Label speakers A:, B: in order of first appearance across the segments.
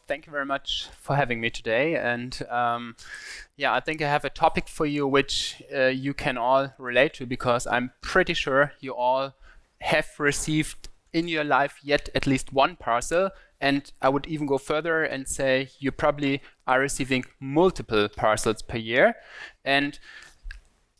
A: thank you very much for having me today. And yeah, I think I have a topic for you which you can all relate to, because I'm pretty sure you all have received in your life yet at least one parcel. And I would even go further and say you probably are receiving multiple parcels per year. And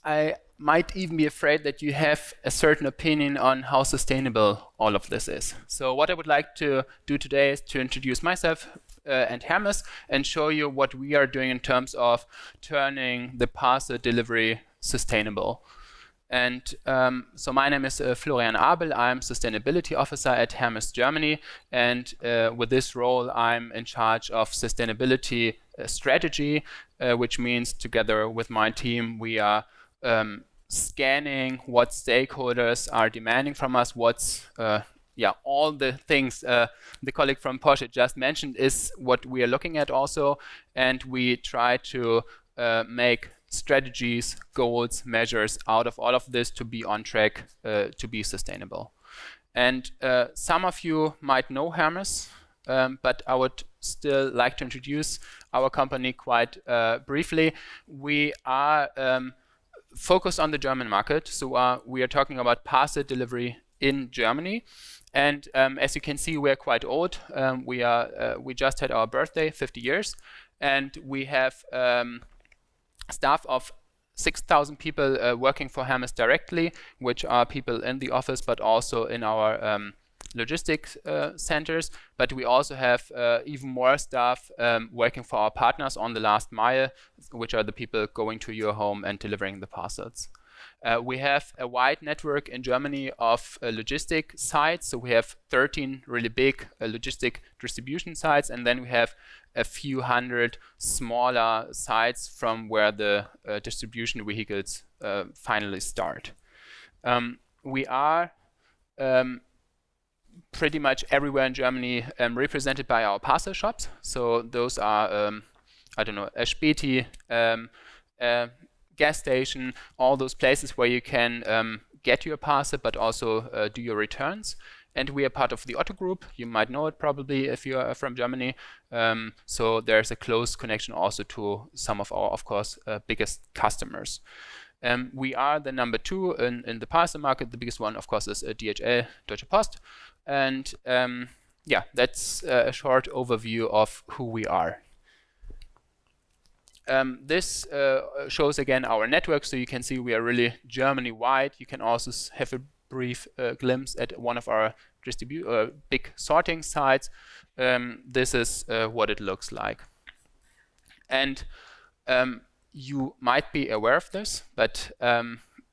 A: I might even be afraid that you have a certain opinion on how sustainable all of this is. So what I would like to do today is to introduce myself and Hermes and show you what we are doing in terms of turning the parcel delivery sustainable. And so my name is Florian Abel. I'm Sustainability Officer at Hermes Germany. And with this role, I'm in charge of sustainability strategy, which means together with my team, we are scanning what stakeholders are demanding from us, what's all the things the colleague from Porsche just mentioned is what we are looking at also, and we try to make strategies, goals, measures out of all of this to be on track to be sustainable. And some of you might know Hermes, but I would still like to introduce our company quite briefly. We are focused on the German market, so we are talking about parcel delivery in Germany. And as you can see, we're quite old. We just had our birthday, 50 years, and we have staff of 6,000 people working for Hermes directly, which are people in the office, but also in our logistics centers. But we also have even more staff working for our partners on the last mile, which are the people going to your home and delivering the parcels. We have a wide network in Germany of logistic sites. So we have 13 really big logistic distribution sites, and then we have a few hundred smaller sites from where the distribution vehicles finally start. We are pretty much everywhere in Germany represented by our parcel shops. So those are, I don't know, a Späti, gas station, all those places where you can get your parcel, but also do your returns. And we are part of the Otto Group. You might know it probably if you are from Germany. So there's a close connection also to some of our, of course, biggest customers. We are the number 2 in the parcel market. The biggest one, of course, is DHL, Deutsche Post. And yeah, that's a short overview of who we are. This shows again our network, so you can see we are really Germany-wide. You can also have a brief glimpse at one of our big sorting sites. This is what it looks like. And you might be aware of this, but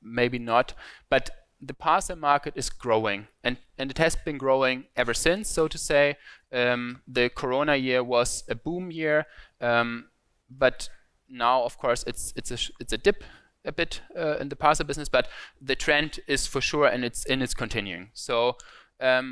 A: maybe not. But the parcel market is growing, and it has been growing ever since, so to say. The Corona year was a boom year, but now, of course, it's a dip a bit in the parcel business, but the trend is for sure, and it's continuing. So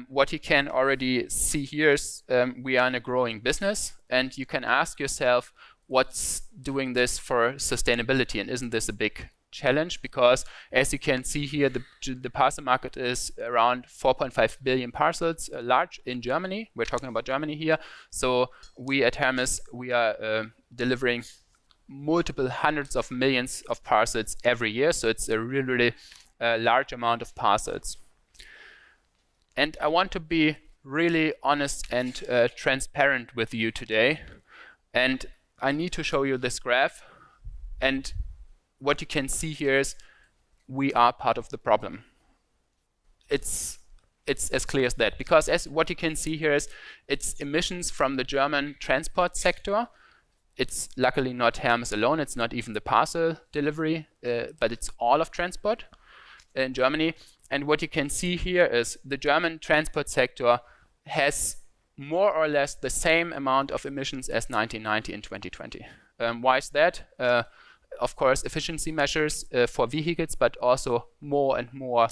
A: what you can already see here is we are in a growing business, and you can ask yourself, what's doing this for sustainability, and isn't this a big challenge? Because as you can see here, the parcel market is around 4.5 billion parcels large in Germany. We're talking about Germany here. So we at Hermes, we are delivering multiple hundreds of millions of parcels every year. So it's a really large amount of parcels. And I want to be really honest and transparent with you today. And I need to show you this graph. And what you can see here is we are part of the problem. It's as clear as that, because as what you can see here is it's emissions from the German transport sector. It's luckily not Hermes alone. It's not even the parcel delivery, but it's all of transport in Germany. And what you can see here is the German transport sector has more or less the same amount of emissions as 1990 and 2020. Why is that? Of course, efficiency measures for vehicles, but also more and more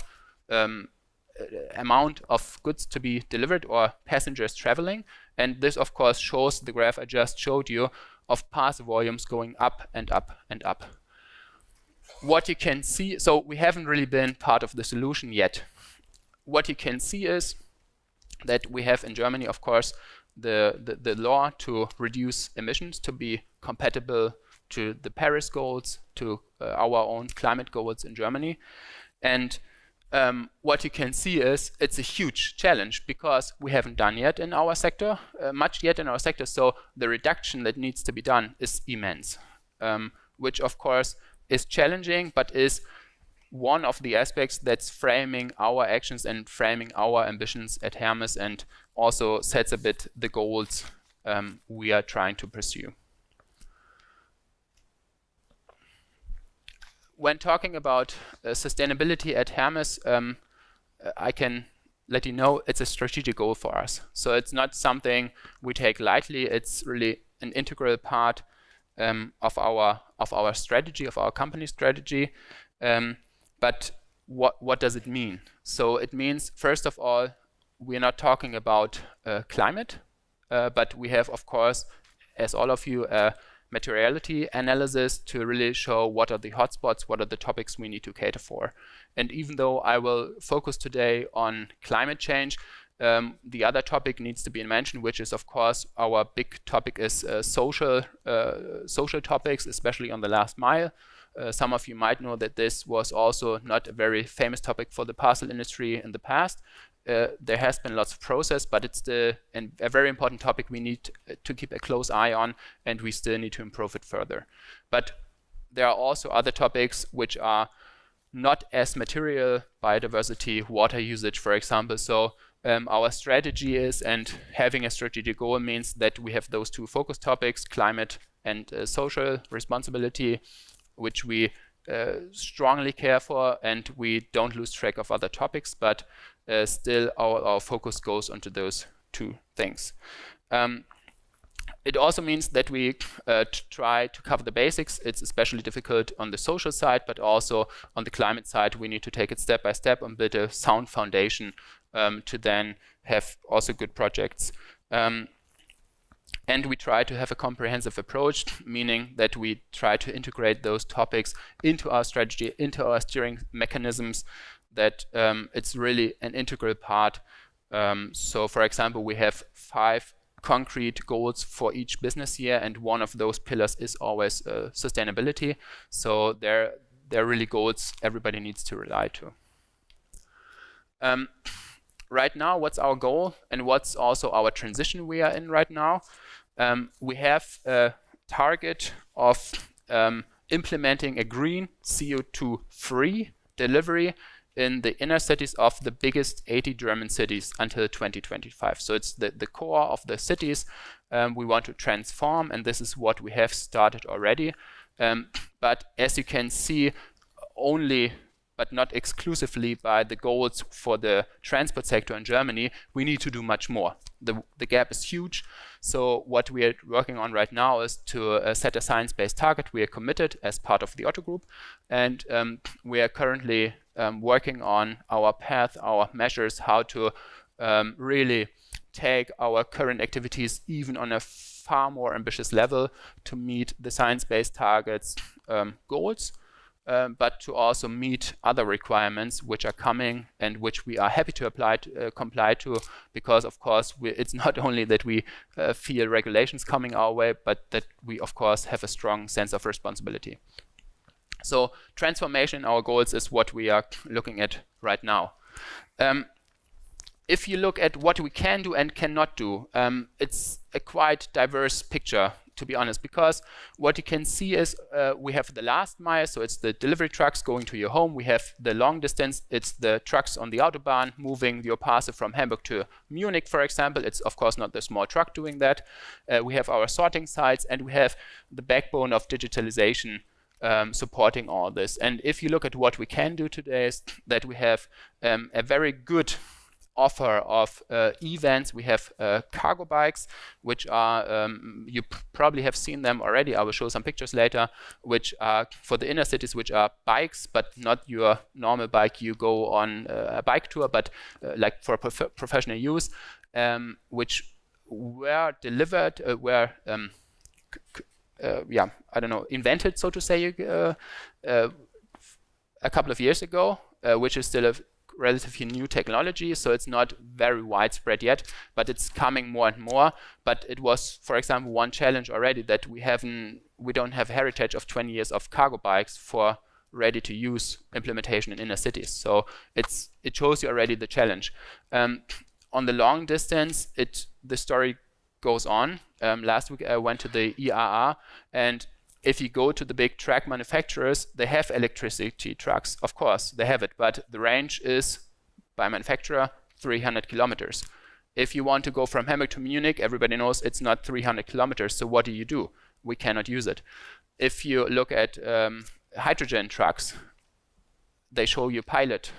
A: amount of goods to be delivered or passengers traveling. And this, of course, shows the graph I just showed you of parcel volumes going up and up and up. What you can see, so we haven't really been part of the solution yet. What you can see is that we have in Germany, of course, the law to reduce emissions to be compatible to the Paris goals, to our own climate goals in Germany. And what you can see is it's a huge challenge because we haven't done yet in our sector, much yet in our sector. So the reduction that needs to be done is immense, which of course is challenging, but is one of the aspects that's framing our actions and framing our ambitions at Hermes, and also sets a bit the goals we are trying to pursue. When talking about sustainability at Hermes, I can let you know it's a strategic goal for us. So it's not something we take lightly. It's really an integral part of our strategy, of our company strategy. But what does it mean? So it means, first of all, we're not talking about climate, but we have, of course, as all of you, materiality analysis to really show what are the hotspots, what are the topics we need to cater for. And even though I will focus today on climate change, the other topic needs to be mentioned, which is, of course, our big topic is social topics, especially on the last mile. Some of you might know that this was also not a very famous topic for the parcel industry in the past. There has been lots of process, but it's a very important topic we need to keep a close eye on, and we still need to improve it further. But there are also other topics which are not as material: biodiversity, water usage, for example. So our strategy is, and having a strategic goal means that we have those two focus topics, climate and social responsibility, which we strongly care for, and we don't lose track of other topics, but still our focus goes onto those two things. It also means that we try to cover the basics. It's especially difficult on the social side, but also on the climate side, we need to take it step by step and build a sound foundation to then have also good projects. And we try to have a comprehensive approach, meaning that we try to integrate those topics into our strategy, into our steering mechanisms, that it's really an integral part. So, for example, we have 5 concrete goals for each business year, and one of those pillars is always sustainability. So they're really goals everybody needs to rely to. Right now, what's our goal and what's also our transition we are in right now? We have a target of implementing a green CO2-free delivery in the inner cities of the biggest 80 German cities until 2025. So it's the core of the cities we want to transform, and this is what we have started already. But as you can see, only but not exclusively by the goals for the transport sector in Germany, we need to do much more. The gap is huge. So what we are working on right now is to set a science-based target. We are committed as part of the Otto Group, and we are currently working on our path, our measures, how to really take our current activities even on a far more ambitious level to meet the science-based targets goals. But to also meet other requirements which are coming and which we are happy to comply to, because of course it's not only that we feel regulations coming our way, but that we of course have a strong sense of responsibility. So transformation in our goals is what we are looking at right now. If you look at what we can do and cannot do, it's a quite diverse picture, to be honest, because what you can see is we have the last mile, so it's the delivery trucks going to your home. We have the long distance, it's the trucks on the Autobahn moving your parcel from Hamburg to Munich, for example. It's of course not the small truck doing that. We have our sorting sites, and we have the backbone of digitalization supporting all this. And if you look at what we can do today, is that we have a very good offer of events. We have cargo bikes, which are, you probably have seen them already. I will show some pictures later, which are for the inner cities, which are bikes, but not your normal bike you go on a bike tour, but like for professional use, which were delivered, invented, so to say, a couple of years ago, which is still a relatively new technology, so it's not very widespread yet, but it's coming more and more. But it was, for example, one challenge already that we don't have heritage of 20 years of cargo bikes for ready-to-use implementation in inner cities. So it shows you already the challenge. On the long distance, the story goes on. Last week I went to the ERR, and if you go to the big truck manufacturers, they have electricity trucks. Of course, they have it, but the range is, by manufacturer, 300 kilometers. If you want to go from Hamburg to Munich, everybody knows it's not 300 kilometers, so what do? We cannot use it. If you look at hydrogen trucks, they show you pilot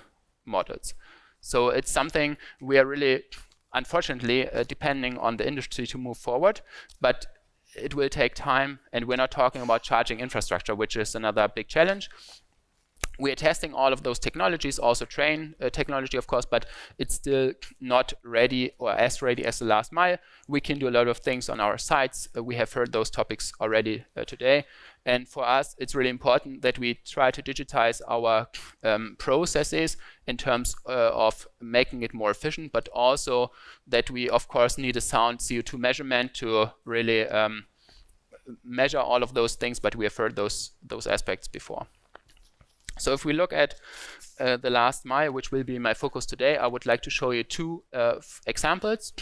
A: models. So it's something we are really, unfortunately, depending on the industry to move forward, but it will take time, and we're not talking about charging infrastructure, which is another big challenge. We are testing all of those technologies, also train technology, of course, but it's still not ready or as ready as the last mile. We can do a lot of things on our sites. We have heard those topics already today. And for us, it's really important that we try to digitize our processes in terms of making it more efficient, but also that we, of course, need a sound CO2 measurement to really measure all of those things, but we have heard those aspects before. So if we look at the last mile, which will be my focus today, I would like to show you two examples.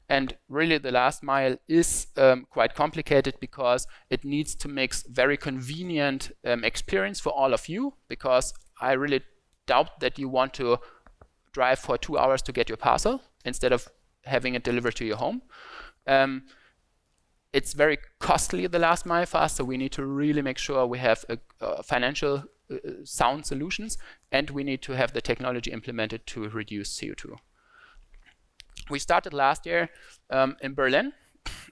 A: And really the last mile is quite complicated because it needs to mix very convenient experience for all of you, because I really doubt that you want to drive for 2 hours to get your parcel instead of having it delivered to your home. It's very costly, the last mile for us, so we need to really make sure we have financial sound solutions, and we need to have the technology implemented to reduce CO2. We started last year in Berlin,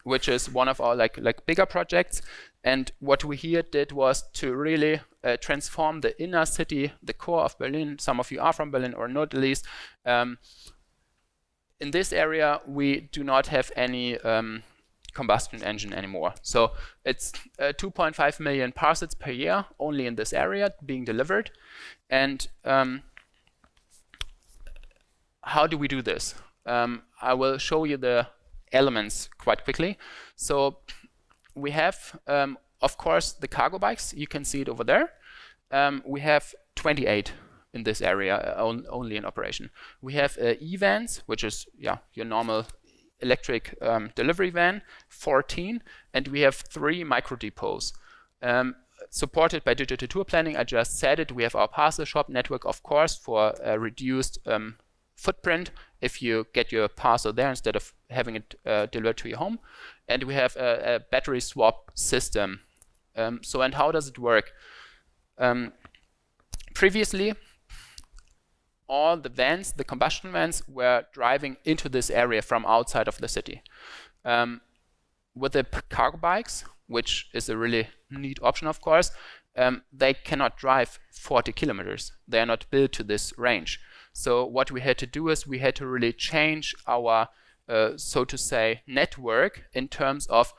A: which is one of our like bigger projects, and what we here did was to really transform the inner city, the core of Berlin. Some of you are from Berlin, or not at least. In this area, we do not have any combustion engine anymore. So it's 2.5 million parcels per year only in this area being delivered. And how do we do this? I will show you the elements quite quickly. So we have, of course, the cargo bikes. You can see it over there. We have 28 in this area only in operation. We have e-vans, which is your normal electric delivery van, 14, and we have 3 micro depots. Supported by digital tour planning, I just said it. We have our parcel shop network, of course, for a reduced footprint if you get your parcel there instead of having it delivered to your home. And we have a battery swap system. And how does it work? Previously, all the vans, the combustion vans, were driving into this area from outside of the city. With the cargo bikes, which is a really neat option, of course, they cannot drive 40 kilometers. They are not built to this range. So what we had to do is we had to really change our, so to say, network in terms of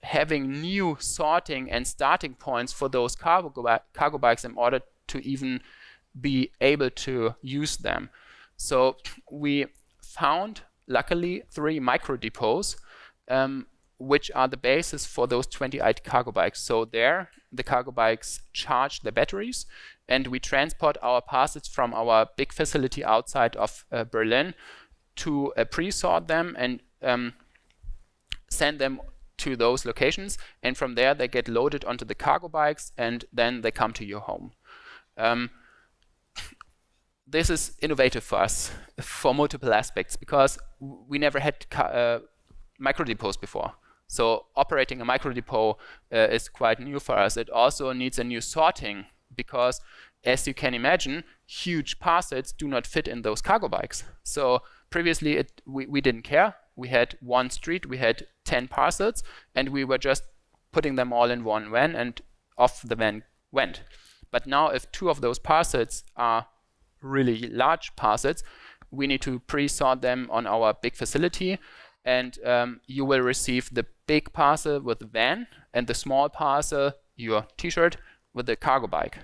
A: having new sorting and starting points for those cargo bikes in order to even be able to use them. So we found, luckily, 3 micro depots, which are the basis for those 28 cargo bikes. So there, the cargo bikes charge the batteries, and we transport our parcels from our big facility outside of Berlin to pre-sort them and send them to those locations. And from there, they get loaded onto the cargo bikes, and then they come to your home. This is innovative for us for multiple aspects, because we never had micro depots before. So operating a micro depot is quite new for us. It also needs a new sorting, because as you can imagine, huge parcels do not fit in those cargo bikes. So previously we didn't care. We had one street, we had 10 parcels, and we were just putting them all in one van, and off the van went. But now if 2 of those parcels are really large parcels, we need to pre-sort them on our big facility, and you will receive the big parcel with the van and the small parcel, your t-shirt, with the cargo bike.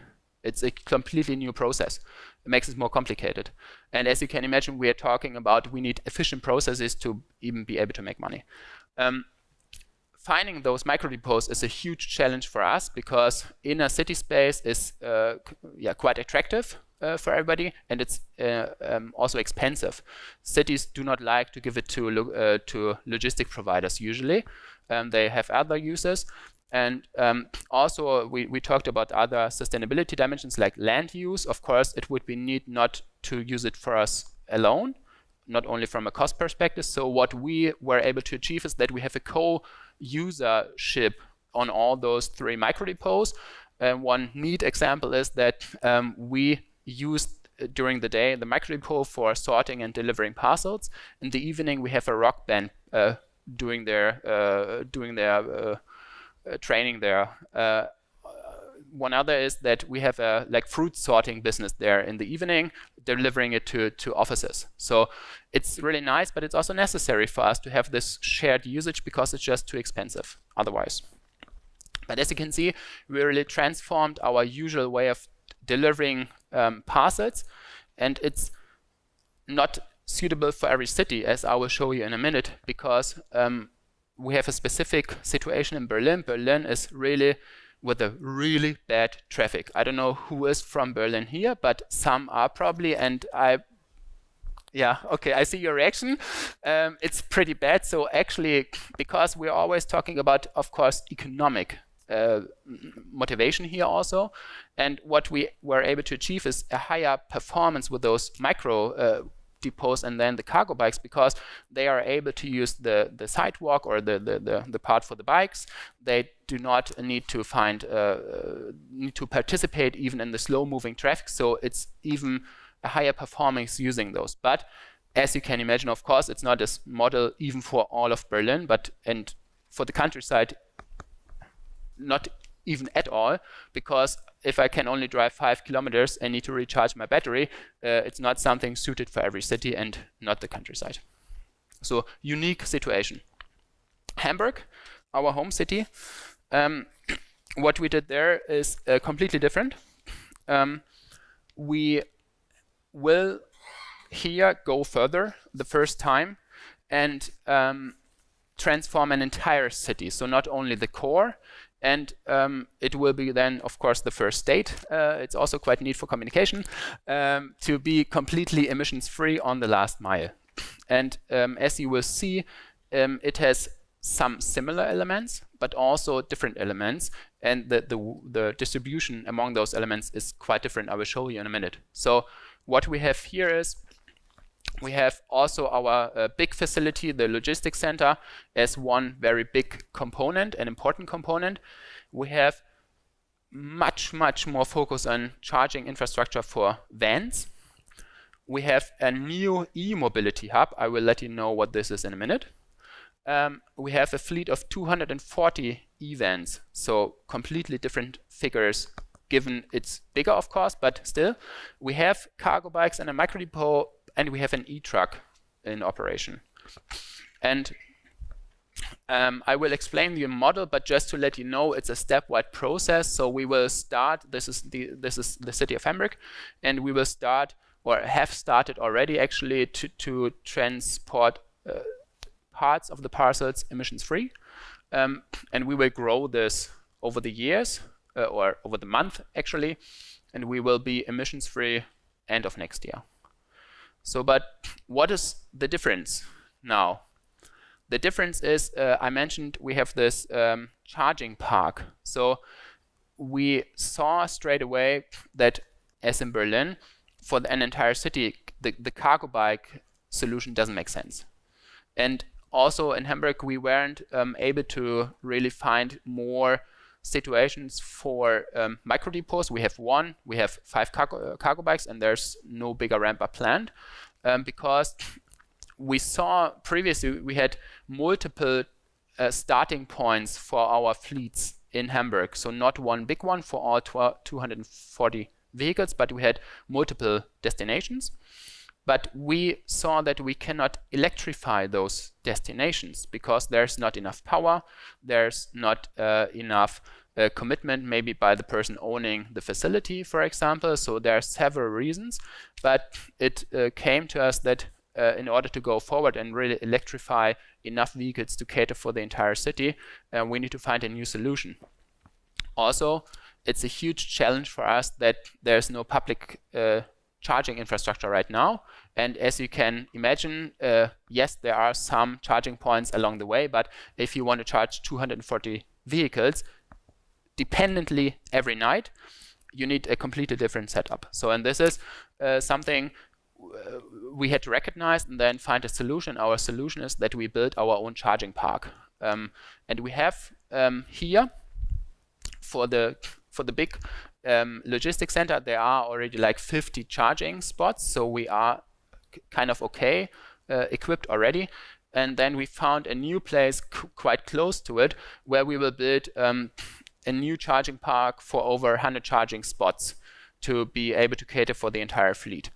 A: It's a completely new process. It makes it more complicated. And as you can imagine, we are talking about we need efficient processes to even be able to make money. Finding those micro depots is a huge challenge for us because inner city space is quite attractive for everybody, and it's also expensive. Cities do not like to give it to logistic providers usually. They have other uses. And also we talked about other sustainability dimensions like land use. Of course, it would be neat not to use it for us alone, not only from a cost perspective. So what we were able to achieve is that we have a co-usership on all those 3 micro depots. One neat example is that we used during the day the micro depot for sorting and delivering parcels. In the evening, we have a rock band doing their training there. One other is that we have a fruit sorting business there in the evening, delivering it to offices. So it's really nice, but it's also necessary for us to have this shared usage because it's just too expensive otherwise. But as you can see, we really transformed our usual way of delivering parcels, and it's not suitable for every city, as I will show you in a minute, because we have a specific situation in Berlin. Berlin is really with a really bad traffic. I don't know who is from Berlin here, but some are probably, and I see your reaction. It's pretty bad. So actually, because we're always talking about, of course, economic motivation here also, and what we were able to achieve is a higher performance with those micro depots and then the cargo bikes, because they are able to use the sidewalk or the part for the bikes. They do not need to participate even in the slow moving traffic, so it's even a higher performance using those. But as you can imagine, of course, it's not a model even for all of Berlin, and for the countryside not even at all, because if I can only drive 5 kilometers and need to recharge my battery, it's not something suited for every city and not the countryside. So unique situation. Hamburg, our home city, what we did there is completely different. We will here go further the first time and transform an entire city. So not only the core, and it will be then, of course, the first state. It's also quite neat for communication to be completely emissions-free on the last mile. And as you will see, it has some similar elements, but also different elements. And the distribution among those elements is quite different. I will show you in a minute. So what we have here is we have also our big facility, the logistics center, as one very big component, an important component. We have much more focus on charging infrastructure for vans. We have a new e-mobility hub. I will let you know what this is in a minute. We have a fleet of 240 e-vans, so completely different figures given it's bigger, of course, but still. We have cargo bikes and a micro depot, and we have an e-truck in operation. And I will explain the model, but just to let you know, it's a stepwise process. So we will start, this is the city of Hamburg, and we will start, or have started already actually, to transport parts of the parcels emissions-free. And we will grow this over the years, or over the month actually, and we will be emissions-free end of next year. So, but what is the difference now? The difference is, I mentioned we have this charging park. So we saw straight away that, as in Berlin, for an entire city, the cargo bike solution doesn't make sense. And also in Hamburg, we weren't able to really find more situations for micro depots. We have 5 cargo bikes, and there's no bigger ramp up planned, because we saw previously we had multiple starting points for our fleets in Hamburg. So not one big one for all 240 vehicles, but we had multiple destinations. But we saw that we cannot electrify those destinations because there's not enough power, there's not enough commitment maybe by the person owning the facility, for example. So there are several reasons, but it came to us that in order to go forward and really electrify enough vehicles to cater for the entire city, we need to find a new solution. Also, it's a huge challenge for us that there's no public charging infrastructure right now. And as you can imagine, yes, there are some charging points along the way, but if you want to charge 240 vehicles dependently every night, you need a completely different setup. So, and this is something we had to recognize and then find a solution. Our solution is that we build our own charging park. And we have here, for the big logistics center, there are already like 50 charging spots. So we are kind of okay equipped already. And then we found a new place quite close to it where we will build a new charging park for over 100 charging spots to be able to cater for the entire fleet.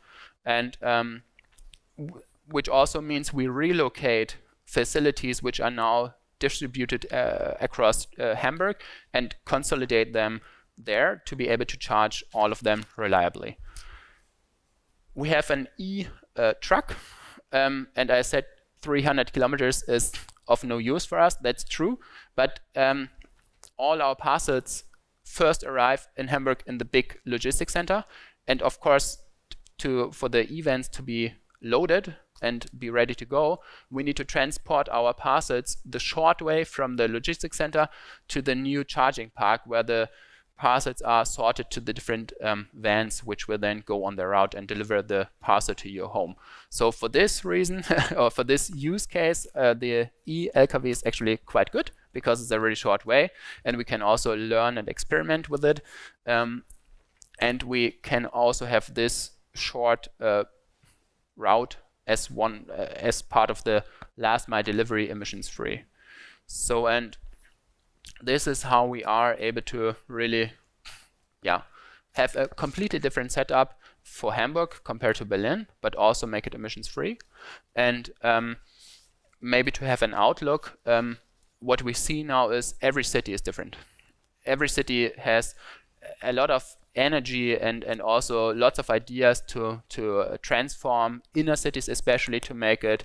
A: And which also means we relocate facilities which are now distributed across Hamburg and consolidate them there to be able to charge all of them reliably. We have an e-truck, and I said 300 kilometers is of no use for us. That's true, but all our parcels first arrive in Hamburg in the big logistics center, and of course, for the events to be loaded and be ready to go, we need to transport our parcels the short way from the logistics center to the new charging park where the parcels are sorted to the different vans, which will then go on their route and deliver the parcel to your home. So for this reason, or for this use case, the e-LKW is actually quite good because it's a really short way, and we can also learn and experiment with it. And we can also have this short route as part of the last mile delivery emissions free. So, and this is how we are able to really have a completely different setup for Hamburg compared to Berlin, but also make it emissions free. And maybe to have an outlook, what we see now is every city is different. Every city has a lot of energy and also lots of ideas to transform inner cities, especially to make it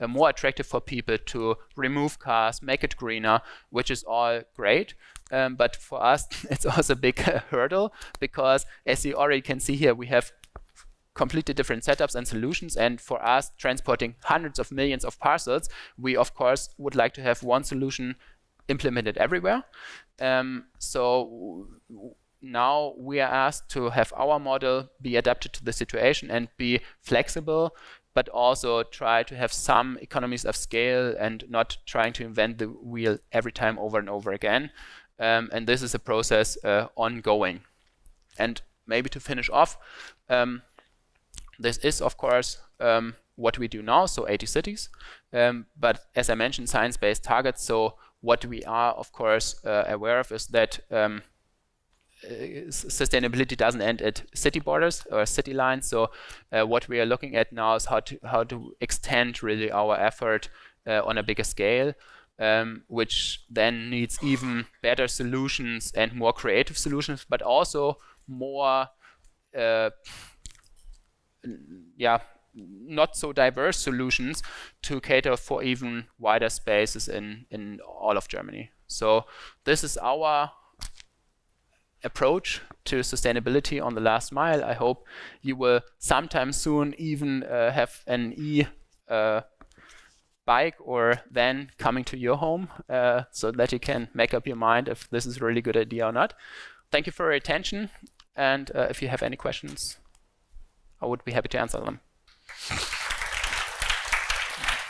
A: more attractive for people, to remove cars, make it greener, which is all great. But for us, it's also a big hurdle because, as you already can see here, we have completely different setups and solutions. And for us, transporting hundreds of millions of parcels, we of course would like to have one solution implemented everywhere. So now we are asked to have our model be adapted to the situation and be flexible, but also try to have some economies of scale and not trying to invent the wheel every time over and over again. And this is a process ongoing. And maybe to finish off, this is of course what we do now, so 80 cities. But as I mentioned, science-based targets. So what we are of course aware of is that sustainability doesn't end at city borders or city lines. So what we are looking at now is how to extend really our effort on a bigger scale, which then needs even better solutions and more creative solutions, but also more not so diverse solutions to cater for even wider spaces in all of Germany. So this is our approach to sustainability on the last mile. I hope you will sometime soon even have an bike or van coming to your home so that you can make up your mind if this is a really good idea or not. Thank you for your attention, and if you have any questions, I would be happy to answer them.